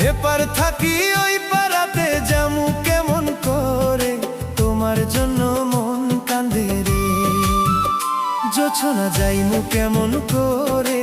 এপার থাকি ওই পারাতে যামু কেমন করে, তোমার জন্য মন কান্দে রে। জোছনা যাইমু কেমন করে,